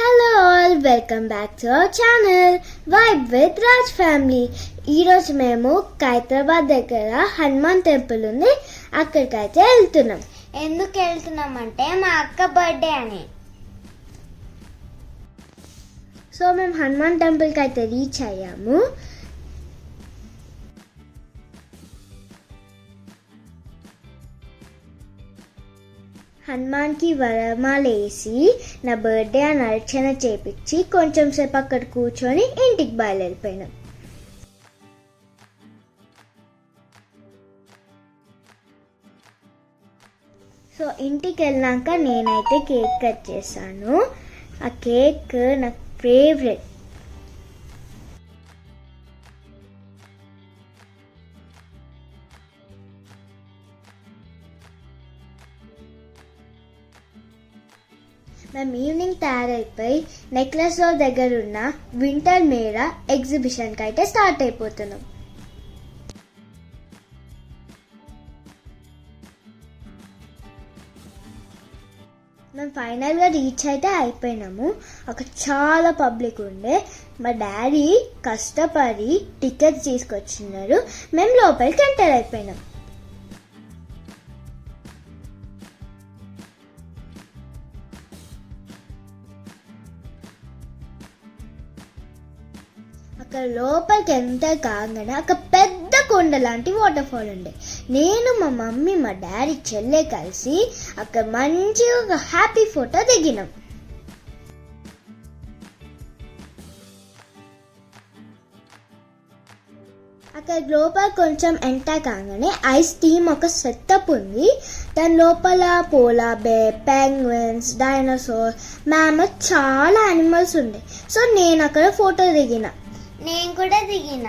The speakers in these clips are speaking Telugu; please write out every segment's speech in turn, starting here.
Hello all, welcome back to our channel vibe with Raj family. ఈరోజు మేము ఖైరతాబాద్ దగ్గర హనుమాన్ టెంపుల్ ఉంది, అక్కడికైతే వెళ్తున్నాం. ఎందుకు వెళ్తున్నాం అంటే మా అక్క బర్త్డే అని. సో మేము హనుమాన్ టెంపుల్కి అయితే రీచ్ అయ్యాము. హనుమాన్కి వరమాలేసి నా బర్త్డే అని అర్చన చేపించి కొంచెం సేపు అక్కడ కూర్చొని ఇంటికి బయలుదేరిపోయినాం. సో ఇంటికి వెళ్ళాక నేనైతే కేక్ కట్ చేశాను. ఆ కేక్ నాకు ఫేవరెట్. మేము ఈవినింగ్ తయారైపోయి నెక్లెస్ రోడ్ దగ్గర ఉన్న వింటర్ మేళా ఎగ్జిబిషన్కి అయితే స్టార్ట్ అయిపోతున్నాం. మేము ఫైనల్గా రీచ్ అయితే అయిపోయినాము. అక్కడ చాలా పబ్లిక్ ఉండే. మా డాడీ కష్టపడి టికెట్స్ తీసుకొచ్చినారు. మేము లోపలికి ఎంటర్ అయిపోయినాం. అక్కడ లోపలికి ఎంత కాగానే అక్కడ పెద్ద కొండ లాంటి వాటర్ ఫాల్ ఉండే. నేను, మా మమ్మీ, మా డాడీ, చెల్లె కలిసి అక్కడ మంచిగా ఒక హ్యాపీ ఫోటో దిగినాం. అక్కడ లోపల కొంచెం ఎంటర్ కాగానే ఐస్ థీమ్ ఒక సెటప్ ఉంది. దాని లోపల పోలార్ బేర్, పెంగ్విన్స్, డైనోసార్, మ్యామత్ చాలా యానిమల్స్ ఉండే. సో నేను అక్కడ ఫోటో దిగిన. నేను కూడా దిగిన.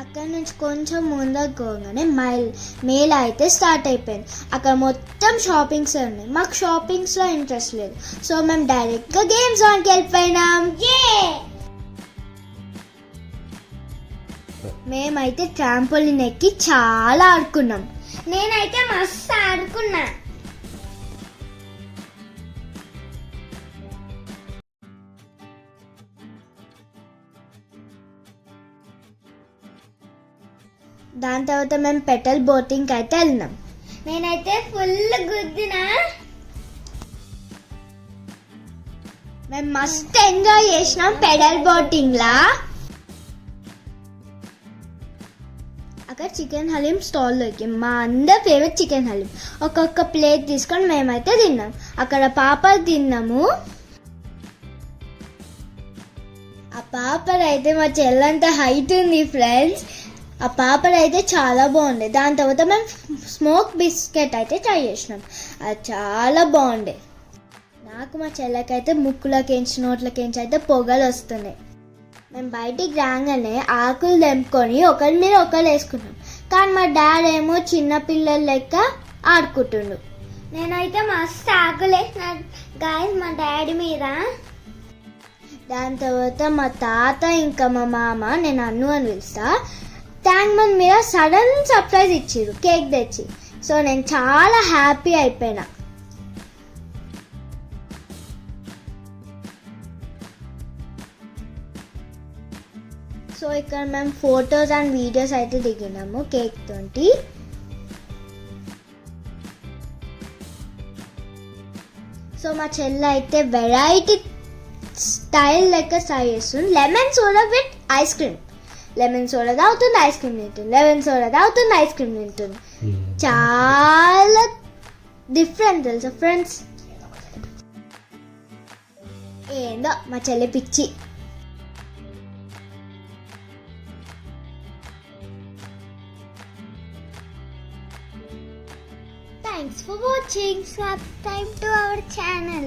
అక్కడ నుంచి కొంచెం ముందుకు పోగానే మేళా అయితే స్టార్ట్ అయిపోయింది. అక్కడ మొత్తం షాపింగ్స్ ఉన్నాయి. మాకు షాపింగ్స్లో ఇంట్రెస్ట్ లేదు. సో మేము డైరెక్ట్గా గేమ్ జోన్కి వెళ్ళిపోయినాం. మేమైతే ట్రాంపోలిన్ ఎక్కి చాలా ఆడుకున్నాం. నేనైతే మస్తు ఆడుకున్నా. దాని తర్వాత మేము పెటల్ బోటింగ్కి అయితే వెళ్ళినాం. నేనైతే ఫుల్ గుద్దినా. మేము మస్తు ఎంజాయ్ చేసినాం పెడల్ బోటింగ్ లా. అక్కడ చికెన్ హలీం స్టాల్ దొరికింది. మా అందరి ఫేవరెట్ చికెన్ హలీం. ఒక్కొక్క ప్లేట్ తీసుకొని మేమైతే తిన్నాం. అక్కడ పాపడ్ తిన్నాము. ఆ పాపడ్ అయితే మా చెల్లంత హైట్ ఉంది ఫ్రెండ్స్. ఆ పాపడ్ అయితే చాలా బాగుండే. దాని తర్వాత మేము స్మోక్ బిస్కెట్ అయితే ట్రై చేసినాం. అది చాలా బాగుండే. నాకు మా చెల్లెకైతే ముక్కులకేంచి నోట్లకేంచి అయితే పొగలు వస్తున్నాయి. మేము బయటికి రాగానే ఆకులు తెంపుకొని ఒకరి మీద ఒకరు వేసుకున్నాం. కానీ మా డాడీ ఏమో చిన్నపిల్లల లెక్క ఆడుకుంటుండు. నేనైతే మస్తు ఆకులేసిన గాయస్ మా డాడీ మీద. దాని తర్వాత మా తాత ఇంకా మా మామ, నేను అన్ను అని పిలుస్తా, ట్యాంక్ బండ్ మీద సడన్ సర్ప్రైజ్ ఇచ్చిర్రు కేక్ తెచ్చి. సో నేను చాలా హ్యాపీ అయిపోయినా. సో ఇక్కడ మేము ఫొటోస్ అండ్ వీడియోస్ అయితే దిగినాము కేక్ తోటి. సో మా చెల్లి అయితే వెరైటీ స్టైల్ లెక్క ట్రై చేస్తుంది. Lemon soda with ice cream. Lemon soda తాగుతుంది, ఐస్ క్రీమ్ తింటుంది. లెమన్ సోడా తాగుతుంది, ఐస్ క్రీమ్ తింటుంది. చాలా డిఫరెంట్ తెలుసా ఫ్రెండ్స్. ఏందో మా చెల్లి పిచ్చి. Thanks for watching. Subscribe to our channel.